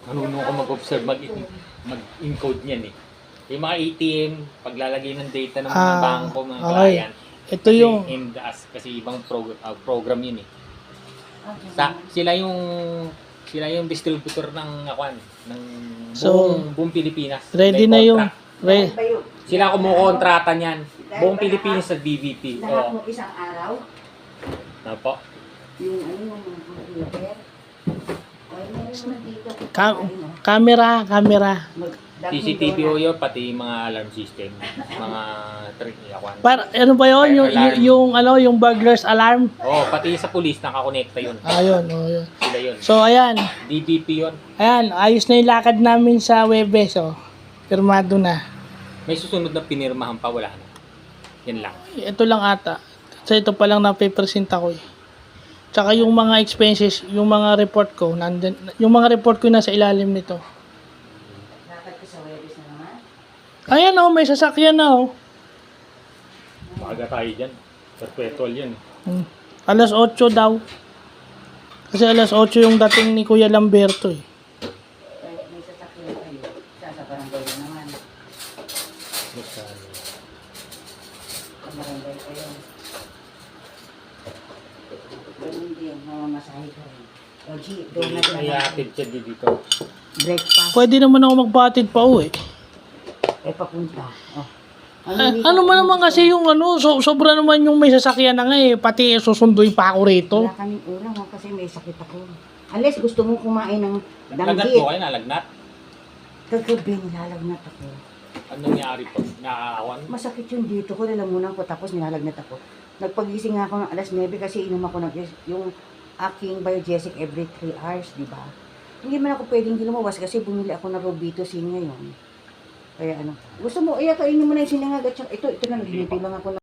Marunong ako mag-observe, mag-encode niyan eh. Yung mga ATM, paglalagay ng data ng mga bangko, mga okay. client. Ito Kasi yung, kasi ibang program yun eh. Sila yung distributor ng ng buong Pilipinas. ready May na yung, contract. Sila kumukontrata niyan. Buong Pilipinas sa BVP. Lahat mo isang araw, Ano po? yung computer. Ay, meron naman dito. camera. CCTV o yun, pati mga alarm system. Mga trick niya. Para, ano ba yun? Yung burglars alarm? Pati sa police, nakakonekta yun. Yun. Sila yun. So, ayan. DBP yun. Ayan, ayos na yung lakad namin sa Webes, Pirmado na. May susunod na pinirmahan pa, wala na. Yan lang. Ito lang ata. So, ito pa lang napipresent ako eh. Tsaka yung mga expenses, yung mga report ko, yung mga report ko nasa ilalim nito. Lakad ko sa Webis na naman. Ayan may sasakyan na Baka tayo dyan. Perpetual yan. Alas 8 daw. Kasi alas 8 yung dating ni Kuya Lamberto eh. Kahit may sasakyan kayo, sa barangay na naman. Sa barangay kayo. Ganun din, mamamasahe ka rin. O, G, doon na May atid siya dito. breakfast. Pwede naman ako magbatid pa uwi. Papunta. Oh. Ano man naman kasi yung sobra naman yung may sasakyan na nga eh. Pati susunduin pa ako rito. Wala kaming ulam kasi may sakit ako. Unless gusto mo kumain ng Lagnat danggit. po kayo, nalagnat. Kagabi nilalagnat ako. Ano nangyari po? Nakakawan? Masakit yung dito ko, lalamunan ko, tapos nilalagnat ako. Nagpagising nga ako ng alas 9 kasi inom ako yung aking Biogesic every 3 hours, di ba? Hindi man ako pwedeng lumawas kasi bumili ako ng Robitussin ngayon. Kaya gusto mo, kainin mo na yung sinangag at ito na, naghihintay lang ako